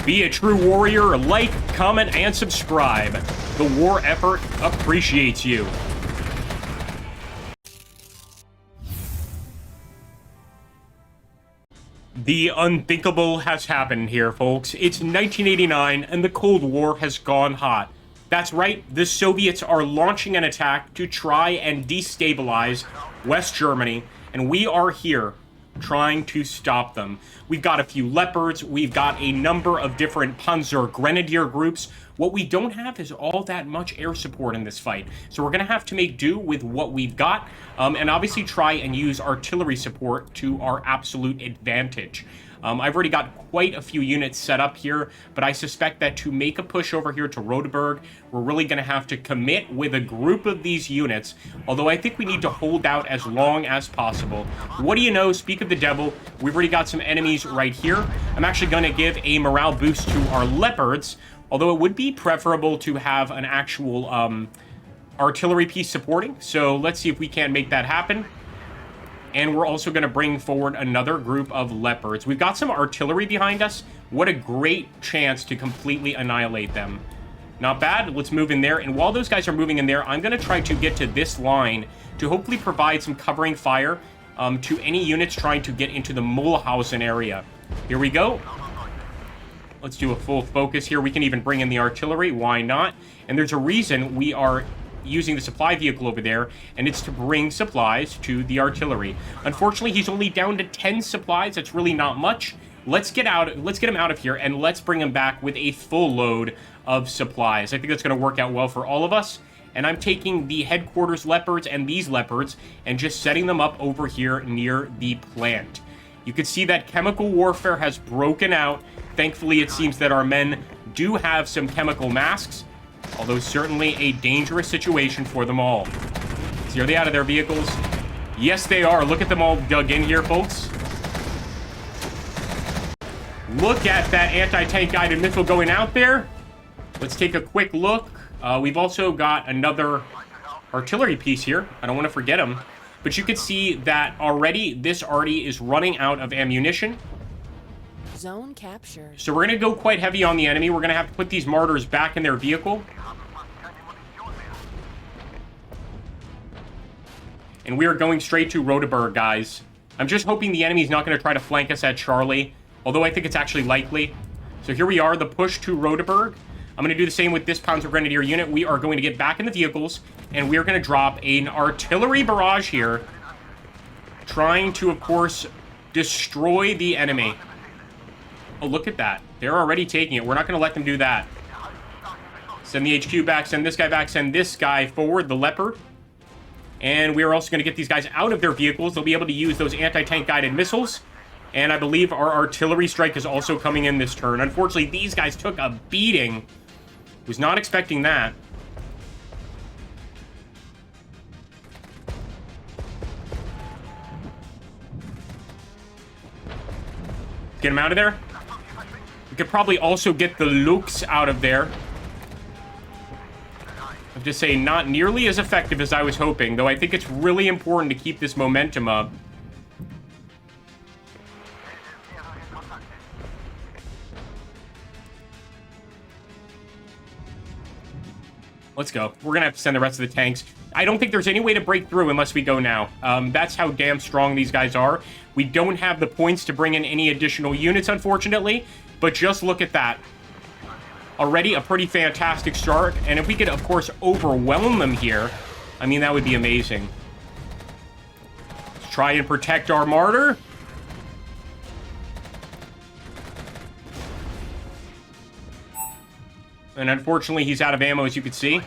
Be a true warrior. Like, comment, and subscribe. The war effort appreciates you. The unthinkable has happened here, folks. It's 1989, and the Cold War has gone hot. That's right, the Soviets are launching an attack to try and destabilize West Germany, and we are here trying to stop them. We've got a few Leopards, we've got a number of different Panzer Grenadier groups. What we don't have is all that much air support in this fight, so we're going to have to make do with what we've got, and obviously try and use artillery support to our absolute advantage. I've already got quite a few units set up here, but I suspect that to make a push over here to Rotaburg, we're really going to have to commit with a group of these units, although I think we need to hold out as long as possible. What do you know? Speak of the devil, we've already got some enemies right here. I'm actually going to give a morale boost to our Leopards, although it would be preferable to have an actual artillery piece supporting, so let's see if we can make that happen. And we're also going to bring forward another group of Leopards. We've got some artillery behind us. What a great chance to completely annihilate them. Not bad. Let's move in there. And while those guys are moving in there, I'm going to try to get to this line to hopefully provide some covering fire to any units trying to get into the Mulhausen area. Here we go. Let's do a full focus here. We can even bring in the artillery. Why not? And there's a reason we are using the supply vehicle over there, and it's to bring supplies to the artillery. Unfortunately, he's only down to 10 supplies. That's really not much. Let's get him out of here, and let's bring him back with a full load of supplies. I think that's going to work out well for all of us. And I'm taking the headquarters Leopards and these Leopards and just setting them up over here near the plant. You can see that chemical warfare has broken out. Thankfully, it seems that our men do have some chemical masks, although certainly a dangerous situation for them all. So are they out of their vehicles? Yes, they are. Look at them all dug in here, folks. Look at that anti-tank guided missile going out there. Let's take a quick look. We've also got another artillery piece here. I don't want to forget them. But you can see that already this arty is running out of ammunition. Zone capture. So we're going to go quite heavy on the enemy. We're going to have to put these martyrs back in their vehicle. And we are going straight to Rotaburg, guys. I'm just hoping the enemy's not going to try to flank us at Charlie, although I think it's actually likely. So here we are, the push to Rotaburg. I'm going to do the same with this Panzer Grenadier unit. We are going to get back in the vehicles, and we are going to drop an artillery barrage here, trying to, of course, destroy the enemy. Oh, look at that. They're already taking it. We're not going to let them do that. Send the HQ back, send this guy back, send this guy forward, the Leopard. And we are also going to get these guys out of their vehicles. They'll be able to use those anti-tank guided missiles. And I believe our artillery strike is also coming in this turn. Unfortunately, these guys took a beating. Was not expecting that. Get him out of there. We could probably also get the Lux out of there. I'm just saying, not nearly as effective as I was hoping, though I think it's really important to keep this momentum up. Let's go. We're going to have to send the rest of the tanks. I don't think there's any way to break through unless we go now. That's how damn strong these guys are. We don't have the points to bring in any additional units, unfortunately. But just look at that. Already a pretty fantastic start. And if we could, of course, overwhelm them here, I mean, that would be amazing. Let's try and protect our martyr. And unfortunately, he's out of ammo, as you can see.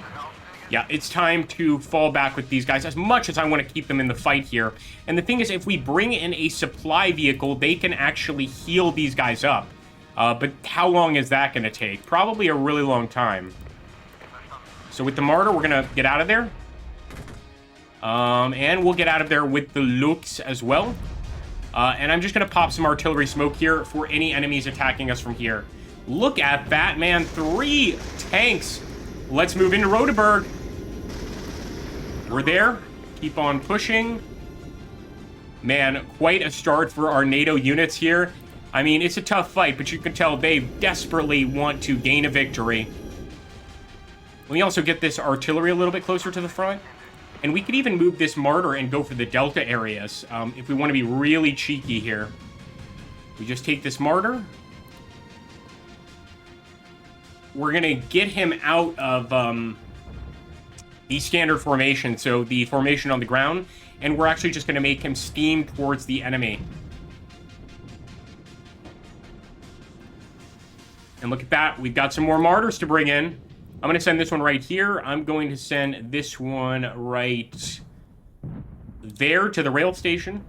Yeah, it's time to fall back with these guys, as much as I want to keep them in the fight here. And the thing is, if we bring in a supply vehicle, they can actually heal these guys up. But how long is that going to take? Probably a really long time. So with the Martyr, we're going to get out of there. And we'll get out of there with the Lux as well. And I'm just going to pop some artillery smoke here for any enemies attacking us from here. Look at that, man. 3 tanks. Let's move into Rotaburg. We're there. Keep on pushing. Man, quite a start for our NATO units here. I mean, it's a tough fight, but you can tell they desperately want to gain a victory. Let me also get this artillery a little bit closer to the front. And we could even move this martyr and go for the delta areas if we want to be really cheeky here. We just take this martyr. We're going to get him out of the standard formation, so the formation on the ground. And we're actually just going to make him steam towards the enemy. And look at that. We've got some more martyrs to bring in. I'm going to send this one right here. I'm going to send this one right there to the rail station.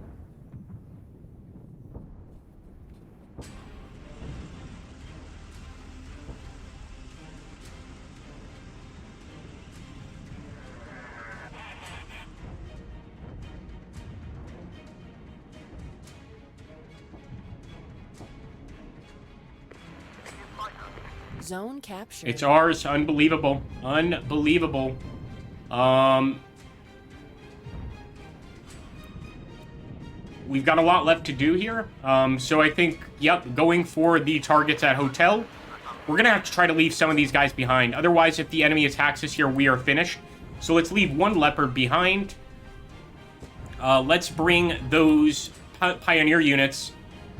Zone captured. It's ours. Unbelievable. Unbelievable. We've got a lot left to do here. So I think, yep, going for the targets at hotel. We're going to have to try to leave some of these guys behind. Otherwise, if the enemy attacks us here, we are finished. So let's leave one leopard behind. Let's bring those pioneer units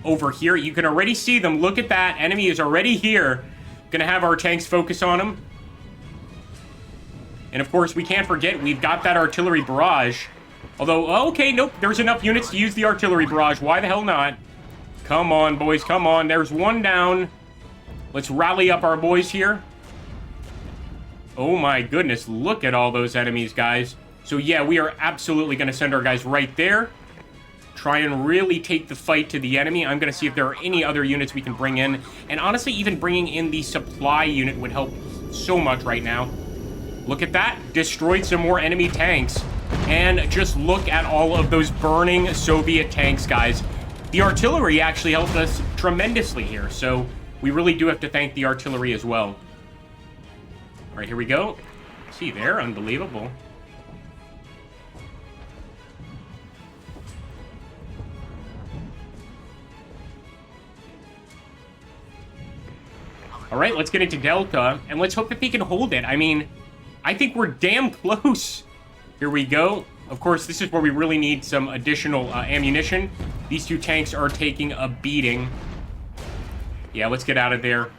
over here. You can already see them. Look at that. Enemy is already here. Gonna have our tanks focus on them. And of course, we can't forget, we've got that artillery barrage. Although, okay, nope, there's enough units to use the artillery barrage. Why the hell not? Come on, boys, come on. There's one down. Let's rally up our boys here. Oh my goodness, look at all those enemies, guys. So yeah, we are absolutely gonna send our guys right there. Try and really take the fight to the enemy. I'm going to see if there are any other units we can bring in. And honestly, even bringing in the supply unit would help so much right now. Look at that. Destroyed some more enemy tanks. And just look at all of those burning Soviet tanks, guys. The artillery actually helped us tremendously here. So we really do have to thank the artillery as well. All right, here we go. See there? Unbelievable. All right, let's get into Delta, and let's hope that they can hold it. I mean, I think we're damn close. Here we go. Of course, this is where we really need some additional ammunition. These two tanks are taking a beating. Yeah, let's get out of there.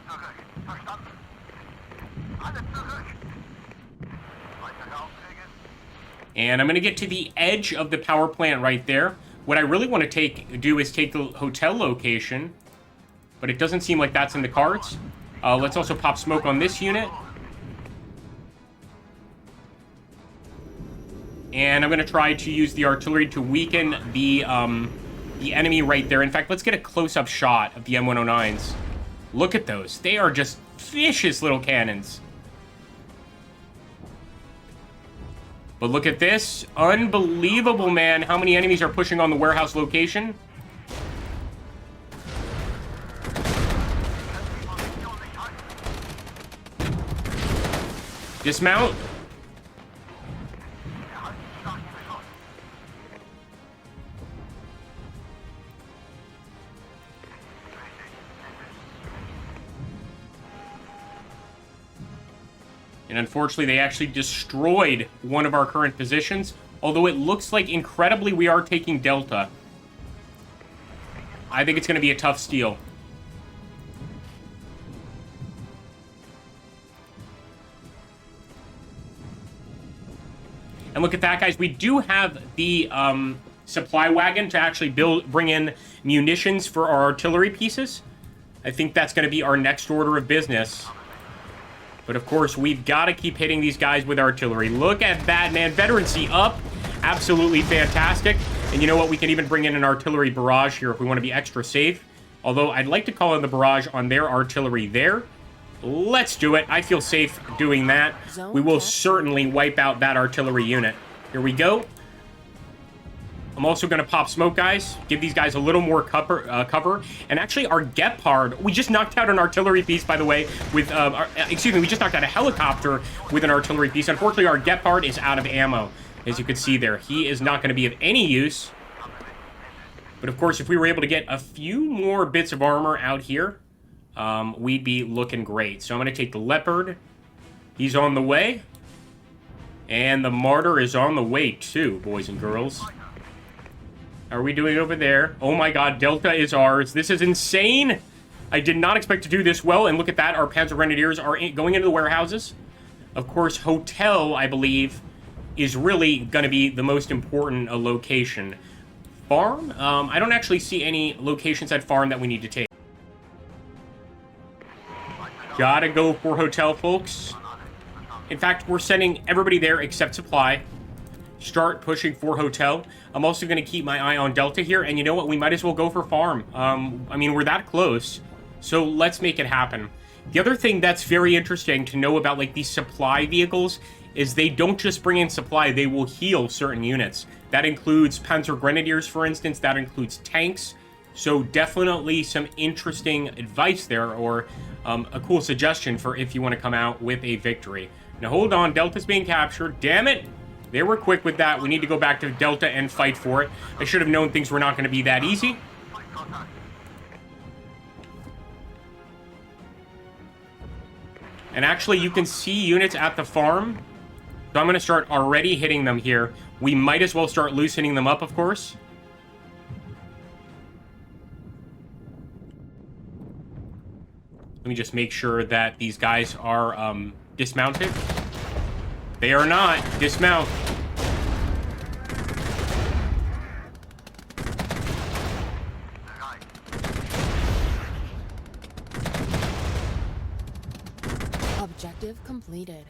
And I'm going to get to the edge of the power plant right there. What I really want to do is take the hotel location, but it doesn't seem like that's in the cards. Let's also pop smoke on this unit. And I'm going to try to use the artillery to weaken the enemy right there. In fact, let's get a close-up shot of the M109s. Look at those. They are just vicious little cannons. But look at this. Unbelievable, man. How many enemies are pushing on the warehouse location? Dismount. And unfortunately, they actually destroyed one of our current positions. Although it looks like, incredibly, we are taking Delta. I think it's going to be a tough steal. And look at that, guys. We do have the supply wagon to actually bring in munitions for our artillery pieces. I think that's going to be our next order of business. But, of course, we've got to keep hitting these guys with artillery. Look at that, man. Veterancy up. Absolutely fantastic. And you know what? We can even bring in an artillery barrage here if we want to be extra safe. Although, I'd like to call in the barrage on their artillery there. Let's do it. I feel safe doing that. We will certainly wipe out that artillery unit. Here we go. I'm also going to pop smoke, guys. Give these guys a little more cover. And actually, our Gepard, we just knocked out an artillery piece, by the way, with... excuse me, we just knocked out a helicopter with an artillery piece. Unfortunately, our Gepard is out of ammo, as you can see there. He is not going to be of any use. But of course, if we were able to get a few more bits of armor out here, we'd be looking great. So I'm going to take the Leopard. He's on the way. And the Martyr is on the way too, boys and girls. How are we doing over there? Oh my god, Delta is ours. This is insane. I did not expect to do this well. And look at that, our Panzer Grenadiers are going into the warehouses. Of course, Hotel, I believe, is really going to be the most important location. Farm? I don't actually see any locations at farm that we need to take. Gotta go for Hotel, folks. In fact, we're sending everybody there except Supply. Start pushing for Hotel. I'm also going to keep my eye on Delta here. And you know what? We might as well go for Farm. I mean, we're that close. So let's make it happen. The other thing that's very interesting to know about, like, these supply vehicles is they don't just bring in supply. They will heal certain units. That includes Panzer Grenadiers, for instance. That includes tanks. So definitely some interesting advice there, or a cool suggestion for if you want to come out with a victory. Now, hold on. Delta's being captured. Damn it. They were quick with that. We need to go back to Delta and fight for it. I should have known things were not going to be that easy. And actually, you can see units at the farm. So I'm going to start already hitting them here. We might as well start loosening them up, of course. Let me just make sure that these guys are dismounted. They are not. Dismount. Objective completed.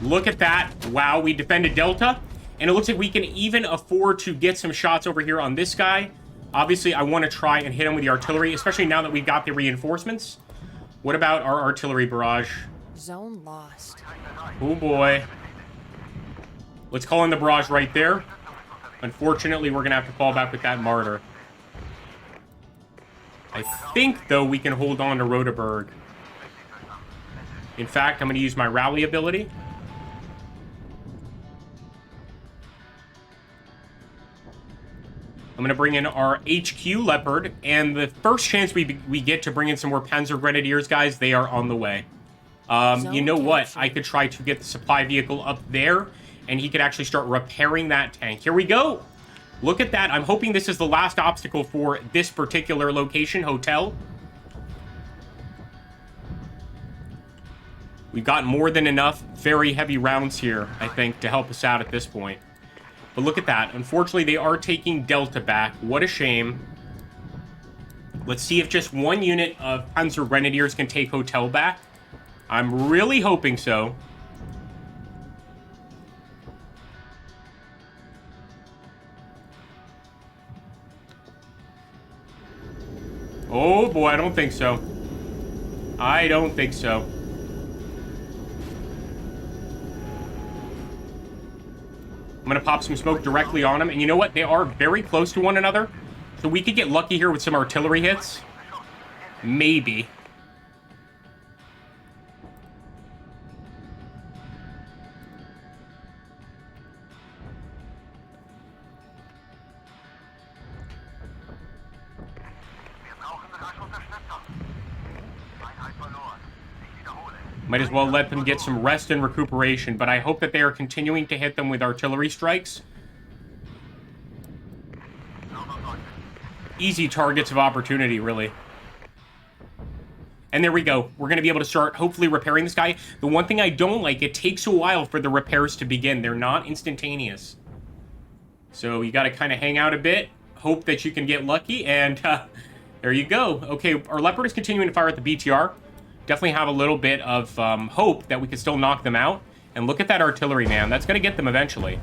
Look at that. Wow, we defended Delta. And it looks like we can even afford to get some shots over here on this guy. Obviously, I want to try and hit him with the artillery, especially now that we've got the reinforcements. What about our artillery barrage? Zone lost. Oh boy. Let's call in the barrage right there. Unfortunately, we're going to have to fall back with that Martyr. I think, though, we can hold on to Rotaburg. In fact, I'm going to use my rally ability. I'm going to bring in our HQ Leopard, and the first chance we get to bring in some more Panzer Grenadiers, guys, they are on the way. You know what? I could try to get the supply vehicle up there, and he could actually start repairing that tank. Here we go. Look at that. I'm hoping this is the last obstacle for this particular location, Hotel. We've got more than enough very heavy rounds here, I think, to help us out at this point. But look at that. Unfortunately, they are taking Delta back. What a shame. Let's see if just one unit of Panzer Grenadiers can take Hotel back. I'm really hoping so. Oh boy, I don't think so. I don't think so. I'm going to pop some smoke directly on them. And you know what? They are very close to one another. So we could get lucky here with some artillery hits. Maybe. Might as well let them get some rest and recuperation, but I hope that they are continuing to hit them with artillery strikes. Easy targets of opportunity, really. And there we go. We're going to be able to start, hopefully, repairing this guy. The one thing I don't like, it takes a while for the repairs to begin. They're not instantaneous. So you got to kind of hang out a bit, hope that you can get lucky, and there you go. Okay, our Leopard is continuing to fire at the BTR. Definitely have a little bit of hope that we can still knock them out. And look at that artillery, man. That's going to get them eventually.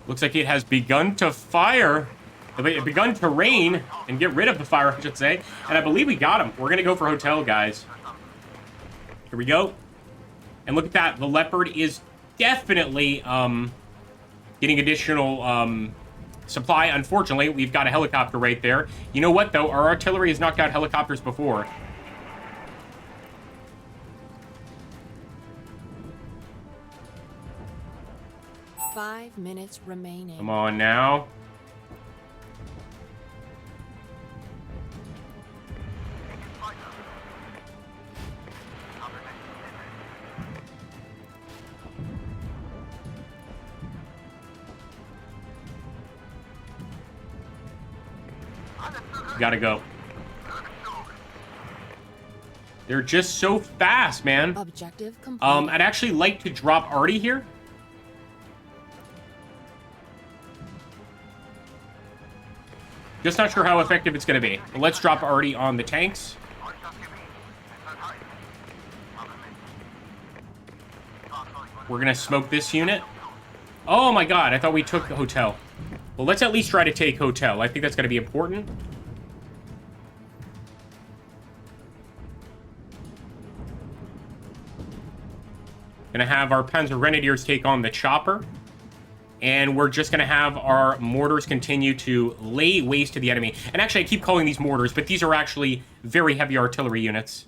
Looks like it has begun to fire. It begun to rain and get rid of the fire, I should say. And I believe we got him. We're going to go for Hotel, guys. Here we go. And look at that. The Leopard is definitely getting additional supply. Unfortunately, we've got a helicopter right there. You know what, though? Our artillery has knocked out helicopters before. 5 minutes remaining. Come on now. Gotta go. They're just so fast, man. Objective complete. I'd actually like to drop Artie here. Just not sure how effective it's going to be. But let's drop Artie on the tanks. We're going to smoke this unit. Oh my god, I thought we took the hotel. Well, let's at least try to take hotel. I think that's going to be important. Gonna have our Panzer Grenadiers take on the chopper. And we're just gonna have our mortars continue to lay waste to the enemy. And actually, I keep calling these mortars, but these are actually very heavy artillery units.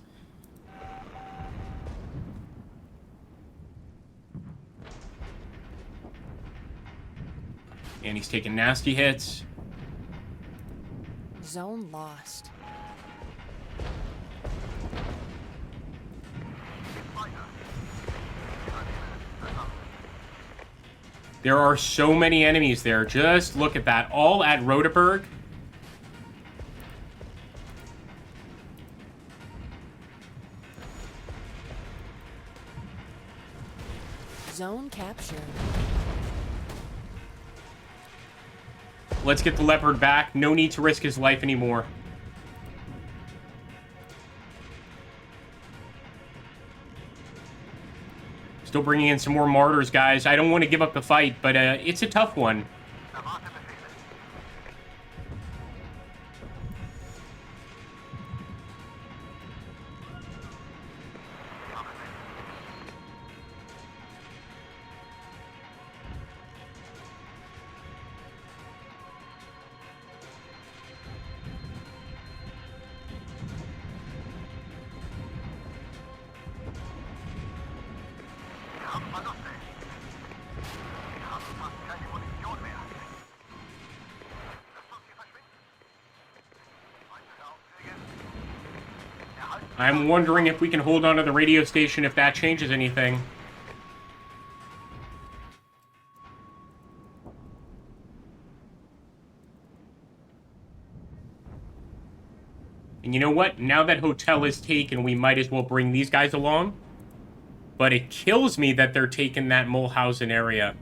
And he's taking nasty hits. Zone lost. There are so many enemies there. Just look at that. All at Rotaburg. Zone captured. Let's get the Leopard back. No need to risk his life anymore. Still bringing in some more martyrs, guys. I don't want to give up the fight, but it's a tough one. I'm wondering if we can hold on to the radio station if that changes anything. And you know what? Now that hotel is taken, we might as well bring these guys along. But it kills me that they're taking that Mulhausen area.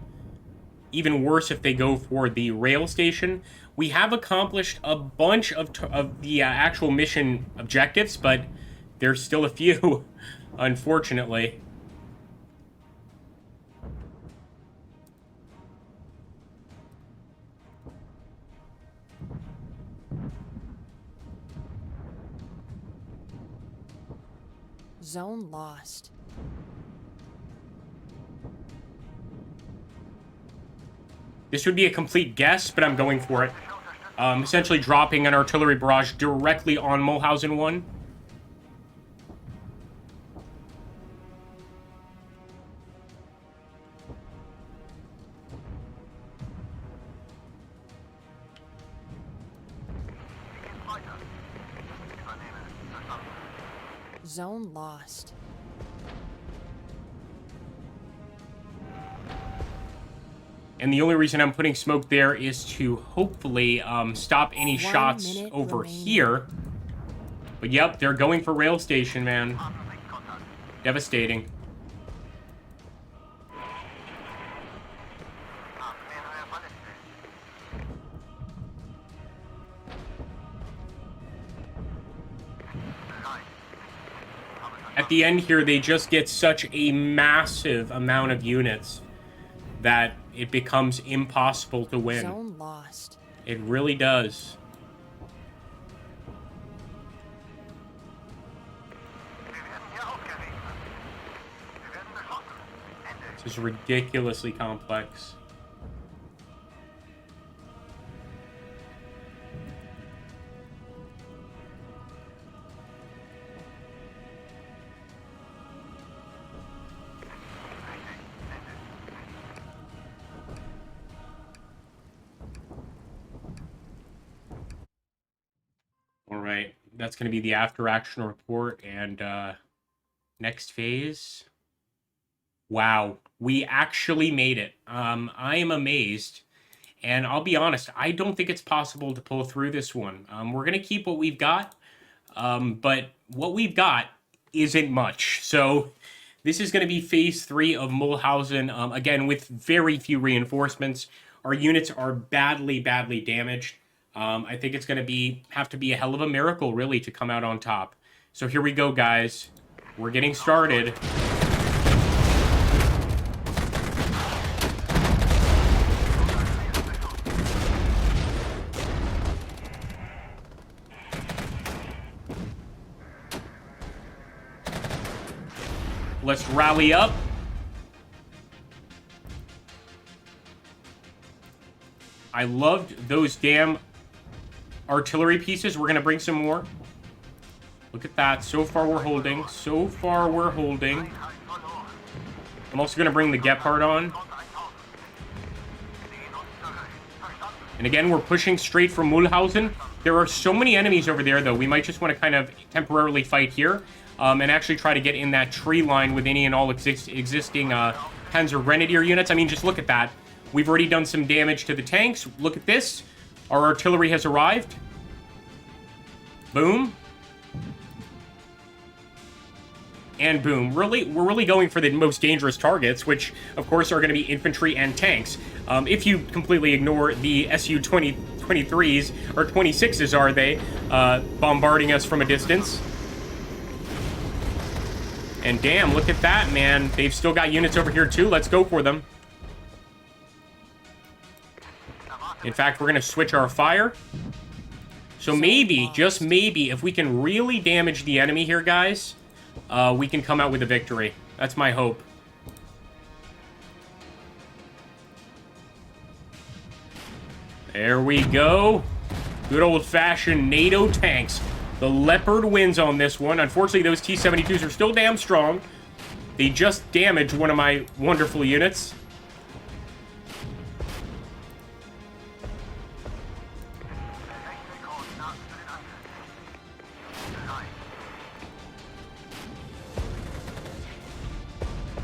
Even worse if they go for the rail station. We have accomplished a bunch of the actual mission objectives, but there's still a few, unfortunately. Zone lost. This would be a complete guess, but I'm going for it. Essentially dropping an artillery barrage directly on Mulhausen 1. Zone lost. And the only reason I'm putting smoke there is to hopefully stop any 1 shots minute over remaining. here. But yep, they're going for rail station, man. Devastating. At the end here, they just get such a massive amount of units that it becomes impossible to win. Zone lost. It really does. This is ridiculously complex. All right, that's going to be the after-action report, and next phase. Wow, we actually made it. I am amazed, and I'll be honest, I don't think it's possible to pull through this one. We're going to keep what we've got, but what we've got isn't much. So this is going to be phase 3 of Mulhausen, again, with very few reinforcements. Our units are badly, badly damaged. I think it's going to have to be a hell of a miracle, really, to come out on top. So here we go, guys. We're getting started. Let's rally up. I loved those damn artillery pieces. We're going to bring some more. Look at that. So far, we're holding. So far, we're holding. I'm also going to bring the Gepard on. And again, we're pushing straight for Mulhausen. There are so many enemies over there, though. We might just want to kind of temporarily fight here. And actually try to get in that tree line with any and all existing Panzer Grenadier units. I mean, just look at that. We've already done some damage to the tanks. Look at this. Our artillery has arrived. Boom. And boom. We're really going for the most dangerous targets, which, of course, are going to be infantry and tanks. If you completely ignore the Su-23s, or 26s are they, bombarding us from a distance. And damn, look at that, man. They've still got units over here, too. Let's go for them. In fact, we're going to switch our fire. So maybe, just maybe, if we can really damage the enemy here, guys, we can come out with a victory. That's my hope. There we go. Good old-fashioned NATO tanks. The Leopard wins on this one. Unfortunately, those T-72s are still damn strong. They just damaged one of my wonderful units.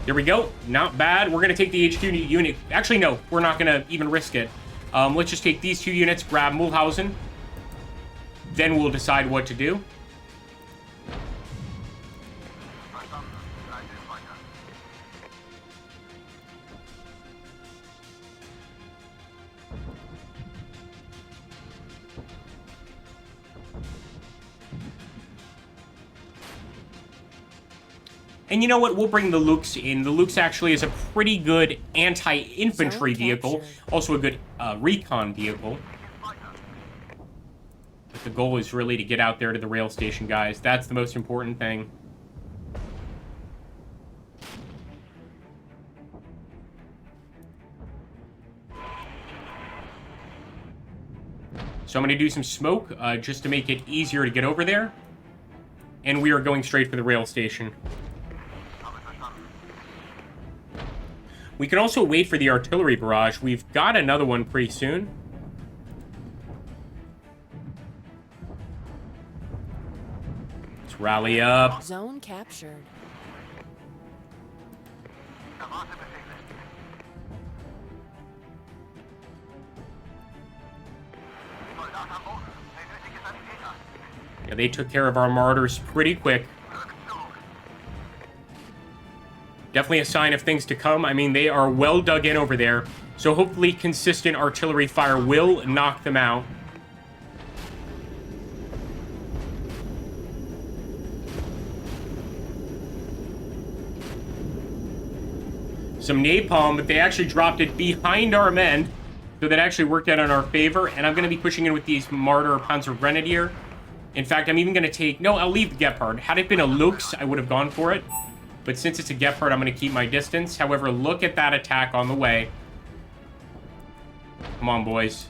Here we go. Not bad. We're going to take the HQ unit. Actually, no. We're not going to even risk it. Let's just take these 2 units, grab Mulhausen. Then we'll decide what to do. And you know what? We'll bring the Lux in. The Lux actually is a pretty good anti-infantry vehicle. Also a good recon vehicle. But the goal is really to get out there to the rail station, guys. That's the most important thing. So I'm going to do some smoke just to make it easier to get over there. And we are going straight for the rail station. We can also wait for the artillery barrage. We've got another one pretty soon. Let's rally up. Zone captured. Yeah, they took care of our martyrs pretty quick. Definitely a sign of things to come. I mean, they are well dug in over there. So hopefully consistent artillery fire will knock them out. Some napalm, but they actually dropped it behind our men. So that actually worked out in our favor. And I'm going to be pushing in with these Martyr Panzer Grenadier. In fact, I'm even going to take... No, I'll leave the Gepard. Had it been a Lux, I would have gone for it. But since it's a Gepard, I'm going to keep my distance. However, look at that attack on the way. Come on, boys.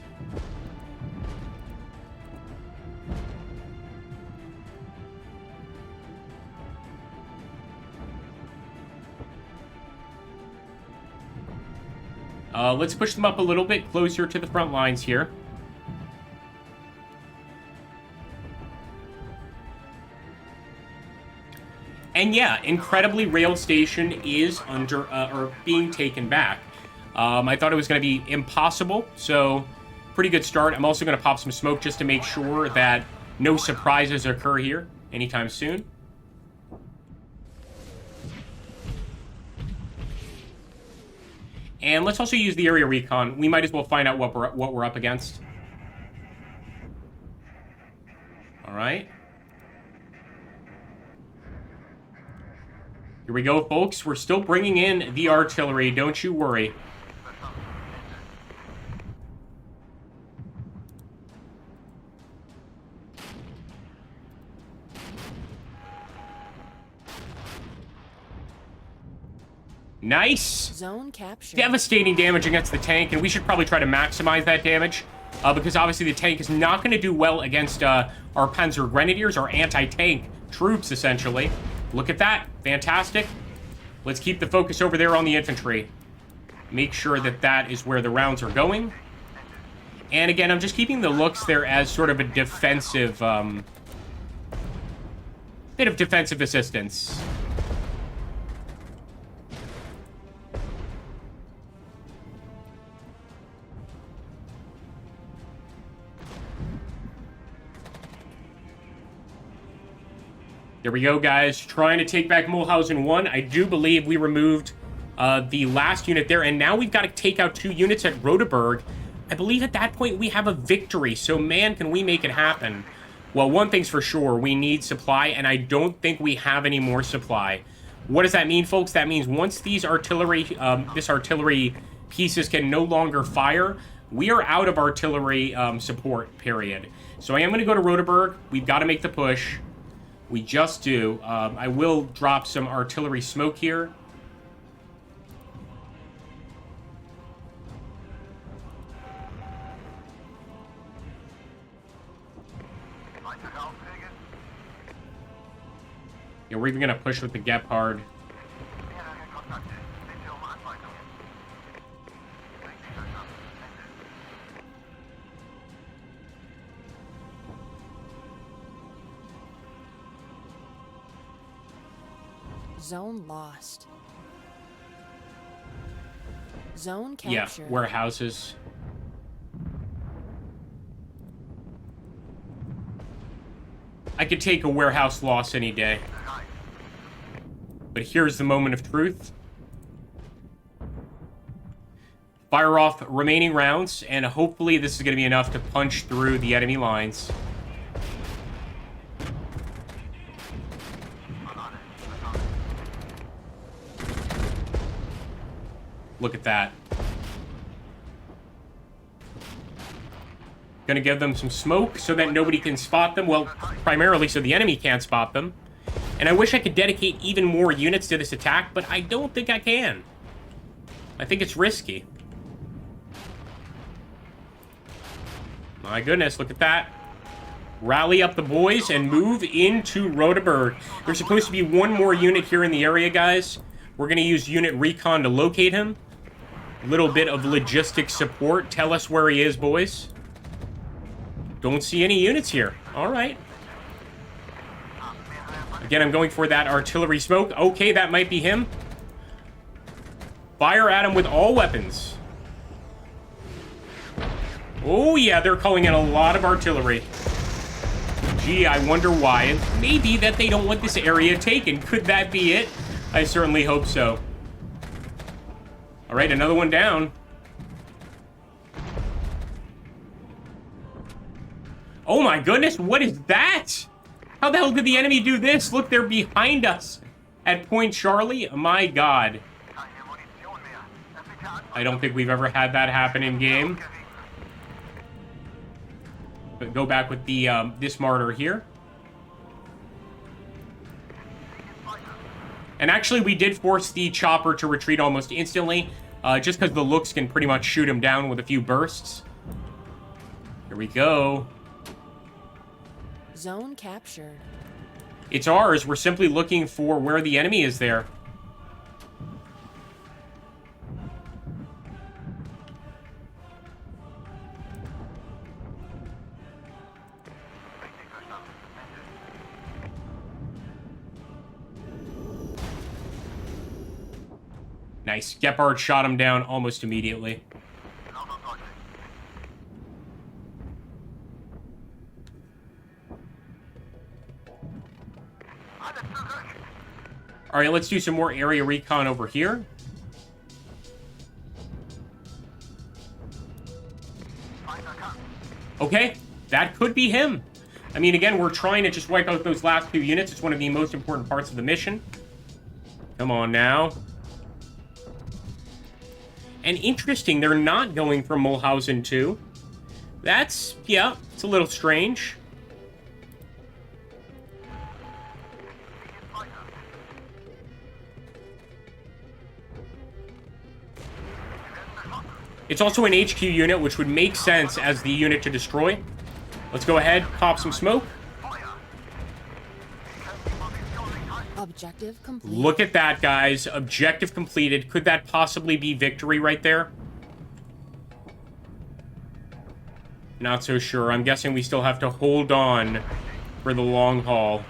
Let's push them up a little bit closer to the front lines here. And yeah, incredibly, Rail Station is under, or being taken back. I thought it was going to be impossible, so pretty good start. I'm also going to pop some smoke just to make sure that no surprises occur here anytime soon. And let's also use the area recon. We might as well find out what we're up against. All right. Here we go, folks. We're still bringing in the artillery. Don't you worry. Nice. Zone capture. Devastating damage against the tank, and we should probably try to maximize that damage, because obviously the tank is not going to do well against our Panzer Grenadiers, our anti-tank troops, essentially. Look at that. Fantastic. Let's keep the focus over there on the infantry. Make sure that that is where the rounds are going. And again, I'm just keeping the looks there as sort of a defensive, bit of defensive assistance. There we go, guys. Trying to take back Mulhausen 1. I do believe we removed the last unit there, and now we've got to take out 2 units at Rotaburg. I believe at that point we have a victory, so man, can we make it happen. Well, one thing's for sure, we need supply, and I don't think we have any more supply. What does that mean, folks? That means once these artillery pieces can no longer fire, we are out of artillery support, period. So I am going to go to Rotaburg. We've got to make the push. We just do. I will drop some artillery smoke here. Yeah, we're even going to push with the Gepard. Zone lost. Zone captured. Yeah, warehouses. I could take a warehouse loss any day. But here's the moment of truth. Fire off remaining rounds, and hopefully this is going to be enough to punch through the enemy lines. Look at that. Gonna give them some smoke so that nobody can spot them. Well, primarily so the enemy can't spot them. And I wish I could dedicate even more units to this attack, but I don't think I can. I think it's risky. My goodness, look at that. Rally up the boys and move into Rotaburg. There's supposed to be one more unit here in the area, guys. We're gonna use unit recon to locate him. A little bit of logistic support. Tell us where he is, boys. Don't see any units here. All right. Again, I'm going for that artillery smoke. Okay, that might be him. Fire at him with all weapons. Oh, yeah, they're calling in a lot of artillery. Gee, I wonder why. It may be that they don't want this area taken. Could that be it? I certainly hope so. All right, another one down. Oh my goodness, what is that? How the hell did the enemy do this? Look, they're behind us at Point Charlie. My God. I don't think we've ever had that happen in game. But go back with the this martyr here. And actually, we did force the chopper to retreat almost instantly, just because the looks can pretty much shoot him down with a few bursts. Here we go. Zone captured. It's ours. We're simply looking for where the enemy is there. Nice. Gepard shot him down almost immediately. All right, let's do some more area recon over here. Okay, that could be him. I mean, again, we're trying to just wipe out those last 2 units. It's one of the most important parts of the mission. Come on now. And interesting, they're not going for Mulhausen 2. That's, yeah, it's a little strange. It's also an HQ unit, which would make sense as the unit to destroy. Let's go ahead, pop some smoke. Objective complete. Look at that, guys. Objective completed. Could that possibly be victory right there? Not so sure. I'm guessing we still have to hold on for the long haul.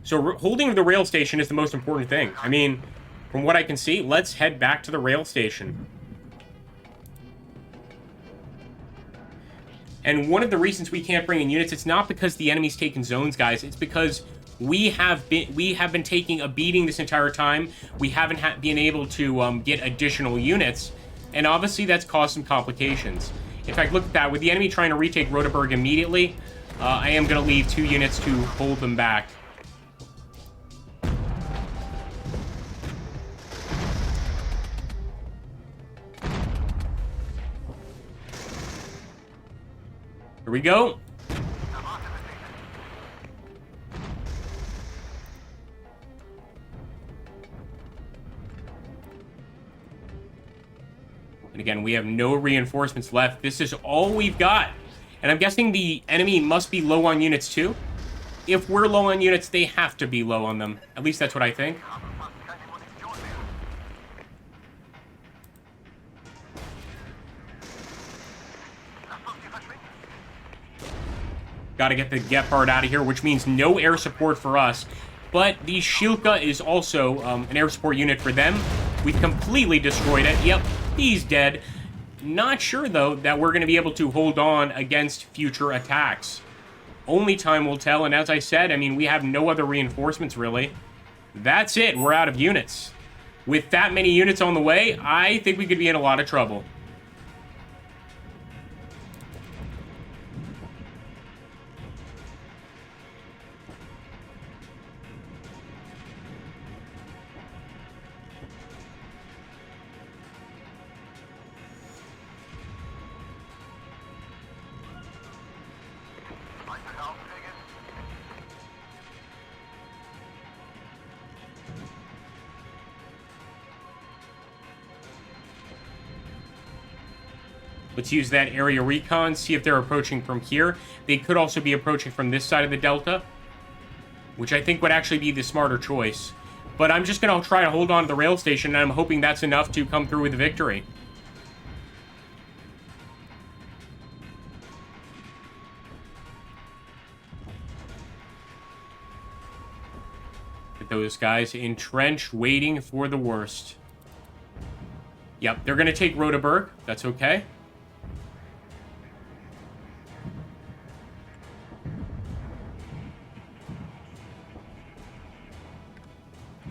So holding the rail station is the most important thing. I mean, from what I can see, let's head back to the rail station. And one of the reasons we can't bring in units, it's not because the enemy's taken zones, guys. It's because we have been taking a beating this entire time. We haven't been able to get additional units, and obviously that's caused some complications. In fact, look at that. With the enemy trying to retake Rotaburg immediately, I am going to leave 2 units to hold them back. Here we go. And again, we have no reinforcements left. This is all we've got. And I'm guessing the enemy must be low on units too. If we're low on units, they have to be low on them. At least that's what I think. Got to get the Gepard out of here, which means no air support for us. But the Shilka is also an air support unit for them. We've completely destroyed it. Yep, he's dead. Not sure, though, that we're going to be able to hold on against future attacks. Only time will tell, and as I said, I mean, we have no other reinforcements, really. That's it. We're out of units. With that many units on the way, I think we could be in a lot of trouble. Let's use that area recon, see if they're approaching from here. They could also be approaching from this side of the delta, which I think would actually be the smarter choice. But I'm just going to try to hold on to the rail station, and I'm hoping that's enough to come through with a victory. Get those guys entrenched, waiting for the worst. Yep, they're going to take Rotaburg. That's okay.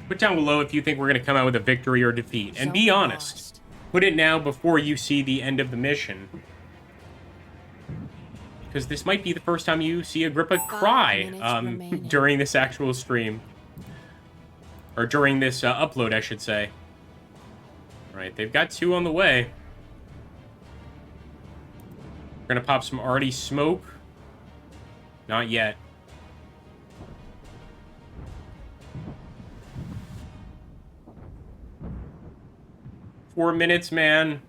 Put down below if you think we're going to come out with a victory or defeat. And be honest. Put it now before you see the end of the mission. Because this might be the first time you see Agrippa cry during this actual stream. Or during this upload, I should say. Alright, they've got 2 on the way. We're going to pop some arty smoke. Not yet. Four minutes, man.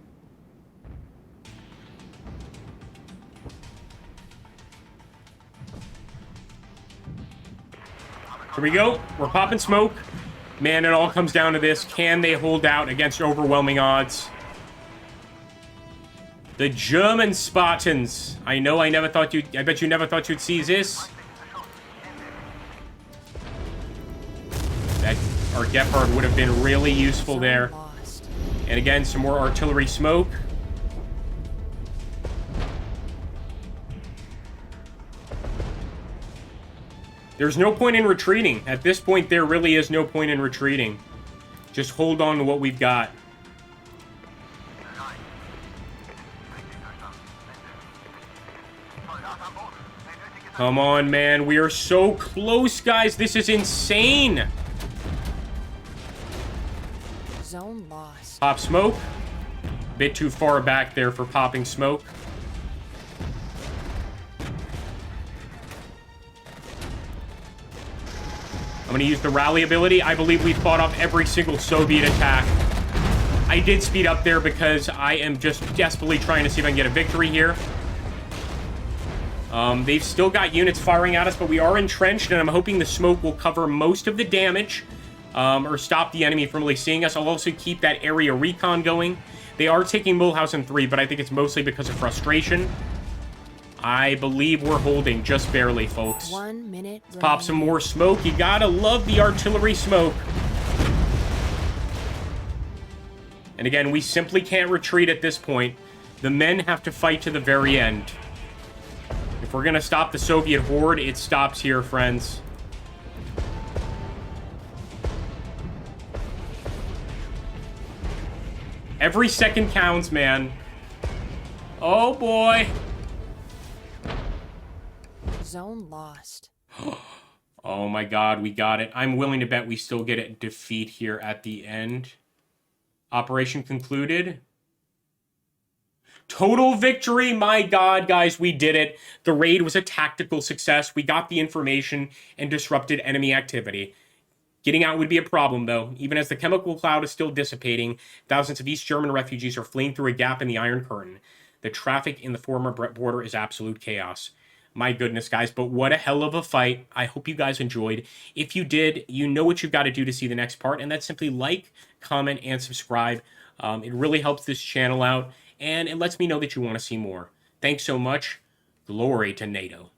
Here we go. We're popping smoke. Man, it all comes down to this. Can they hold out against overwhelming odds? The German Spartans. I know I never thought you'd... I bet you never thought you'd see this. Our Gepard would have been really useful Zone there. lost. And again, some more artillery smoke. There's no point in retreating. At this point, there really is no point in retreating. Just hold on to what we've got. Come on, man. We are so close, guys. This is insane. Zone lost. Pop smoke. A bit too far back there for popping smoke. I'm going to use the rally ability. I believe we fought off every single Soviet attack. I did speed up there because I am just desperately trying to see if I can get a victory here. They've still got units firing at us, but we are entrenched, and I'm hoping the smoke will cover most of the damage, or stop the enemy from really seeing us. I'll also keep that area recon going. They are taking Mulhausen 3, but I think it's mostly because of frustration. I believe we're holding just barely, folks. 1 minute. Let's pop some more smoke. You gotta love the artillery smoke. And again, we simply can't retreat at this point. The men have to fight to the very end. If we're gonna stop the Soviet horde, it stops here, friends. Every second counts, man. Oh, boy. Zone lost. Oh, my God, we got it. I'm willing to bet we still get a defeat here at the end. Operation concluded. Total victory. My God, guys, we did it. The raid was a tactical success. We got the information and disrupted enemy activity. Getting out would be a problem, though. Even as the chemical cloud is still dissipating, thousands of East German refugees are fleeing through a gap in the Iron Curtain. The traffic in the former border is absolute chaos. My goodness, guys, but what a hell of a fight. I hope you guys enjoyed. If you did, you know what you've got to do to see the next part, and that's simply like, comment, and subscribe. It really helps this channel out, and it lets me know that you want to see more. Thanks so much. Glory to NATO.